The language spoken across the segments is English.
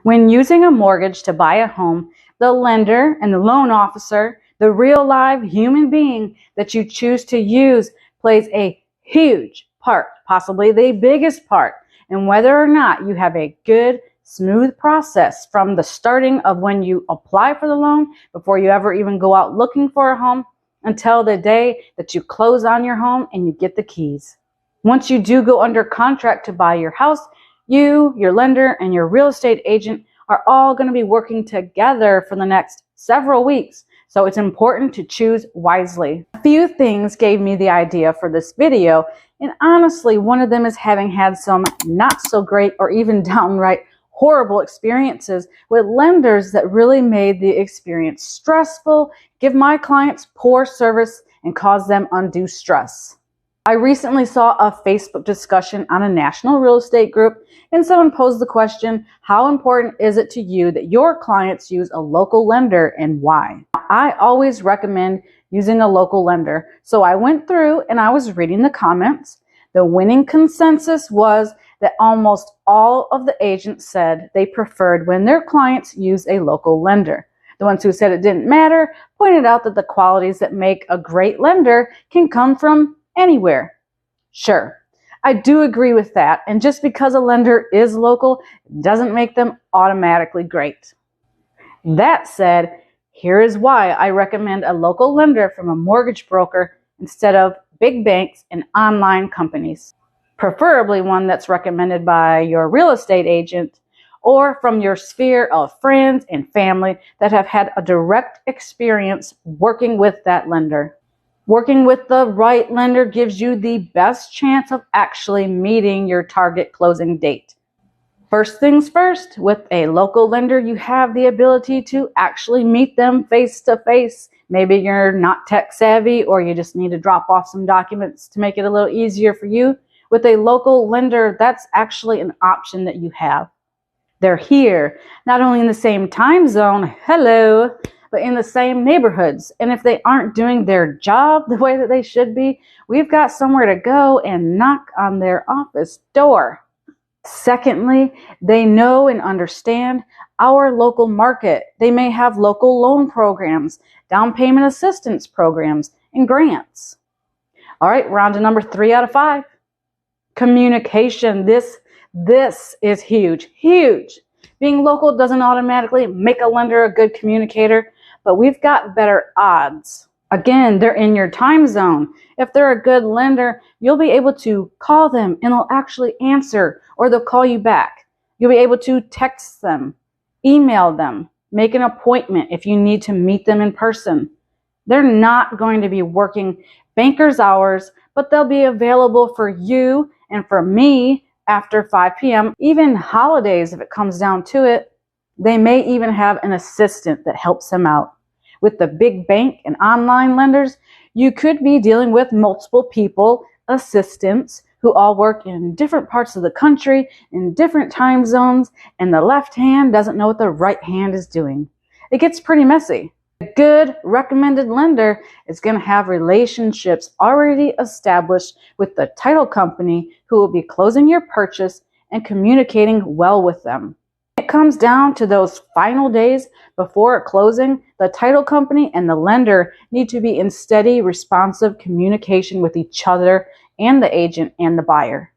When using a mortgage to buy a home, the lender and the loan officer, the real live human being that you choose to use, plays a huge part, possibly the biggest part, in whether or not you have a good, smooth process from the starting of when you apply for the loan, before you ever even go out looking for a home, until the day that you close on your home and you get the keys. Once you do go under contract to buy your house, you, your lender, and your real estate agent are all going to be working together for the next several weeks. So it's important to choose wisely. A few things gave me the idea for this video, and honestly, one of them is having had some not so great or even downright horrible experiences with lenders that really made the experience stressful, give my clients poor service, and cause them undue stress. I recently saw a Facebook discussion on a national real estate group, and someone posed the question, how important is it to you that your clients use a local lender and why? I always recommend using a local lender. So I went through and I was reading the comments. The winning consensus was that almost all of the agents said they preferred when their clients use a local lender. The ones who said it didn't matter pointed out that the qualities that make a great lender can come from anywhere. Sure, I do agree with that, and just because a lender is local doesn't make them automatically great. That said, here is why I recommend a local lender from a mortgage broker instead of big banks and online companies. Preferably one that's recommended by your real estate agent or from your sphere of friends and family that have had a direct experience working with that lender. Working with the right lender gives you the best chance of actually meeting your target closing date. First things first, with a local lender, you have the ability to actually meet them face to face. Maybe you're not tech savvy or you just need to drop off some documents to make it a little easier for you. With a local lender, that's actually an option that you have. They're here, not only in the same time zone, hello, but in the same neighborhoods. And if they aren't doing their job the way that they should be, we've got somewhere to go and knock on their office door. Secondly, they know and understand our local market. They may have local loan programs, down payment assistance programs, and grants. All right, we're on to number 3 out of 5. Communication. This is huge, huge. Being local doesn't automatically make a lender a good communicator, but we've got better odds. Again, they're in your time zone. If they're a good lender, you'll be able to call them and they'll actually answer, or they'll call you back. You'll be able to text them, email them, make an appointment if you need to meet them in person. They're not going to be working banker's hours, but they'll be available for you and for me after 5 p.m., even holidays if it comes down to it. They may even have an assistant that helps them out. With the big bank and online lenders, you could be dealing with multiple people, assistants, who all work in different parts of the country, in different time zones, and the left hand doesn't know what the right hand is doing. It gets pretty messy. A good recommended lender is going to have relationships already established with the title company who will be closing your purchase and communicating well with them. When it comes down to those final days before closing, the title company and the lender need to be in steady, responsive communication with each other and the agent and the buyer.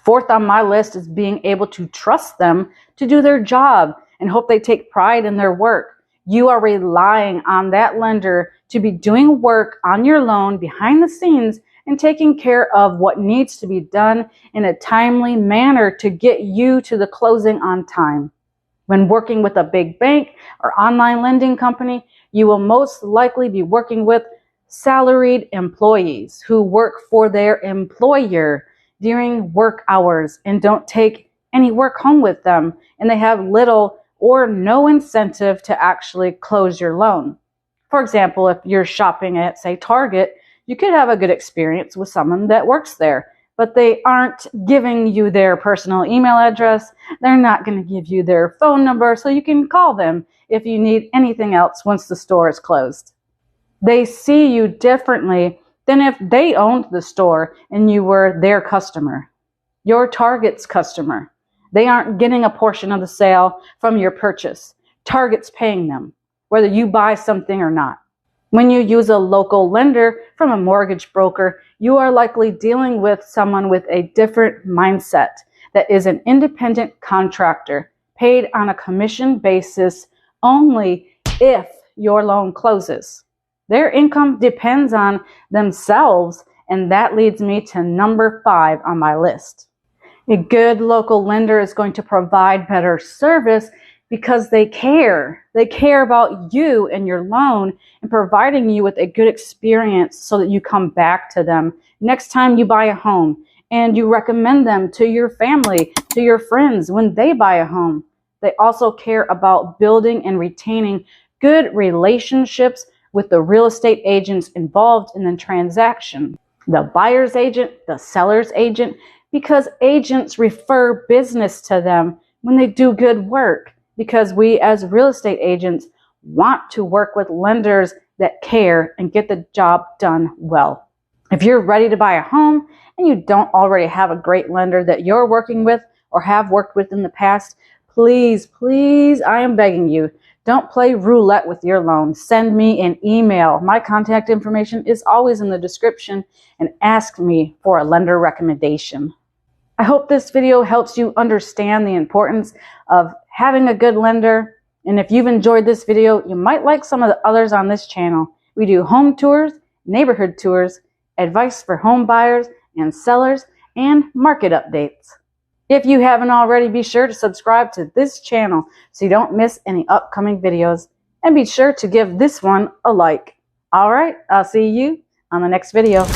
Fourth on my list is being able to trust them to do their job and hope they take pride in their work. You are relying on that lender to be doing work on your loan behind the scenes and taking care of what needs to be done in a timely manner to get you to the closing on time. When working with a big bank or online lending company, you will most likely be working with salaried employees who work for their employer during work hours and don't take any work home with them, and they have little or no incentive to actually close your loan. For example, if you're shopping at, say, Target, you could have a good experience with someone that works there, but they aren't giving you their personal email address. They're not going to give you their phone number so you can call them if you need anything else once the store is closed. They see you differently than if they owned the store and you were their customer, your Target's customer. They aren't getting a portion of the sale from your purchase. Target's paying them, whether you buy something or not. When you use a local lender from a mortgage broker, you are likely dealing with someone with a different mindset that is an independent contractor, paid on a commission basis only if your loan closes. Their income depends on themselves, and that leads me to number 5 on my list. A good local lender is going to provide better service because they care. They care about you and your loan and providing you with a good experience so that you come back to them next time you buy a home, and you recommend them to your family, to your friends when they buy a home. They also care about building and retaining good relationships with the real estate agents involved in the transaction. The buyer's agent, the seller's agent, because agents refer business to them when they do good work. Because we as real estate agents want to work with lenders that care and get the job done well. If you're ready to buy a home and you don't already have a great lender that you're working with or have worked with in the past, please, I am begging you, don't play roulette with your loan. Send me an email. My contact information is always in the description, and ask me for a lender recommendation. I hope this video helps you understand the importance of having a good lender. And if you've enjoyed this video, you might like some of the others on this channel. We do home tours, neighborhood tours, advice for home buyers and sellers, and market updates. If you haven't already, be sure to subscribe to this channel so you don't miss any upcoming videos. And be sure to give this one a like. All right, I'll see you on the next video.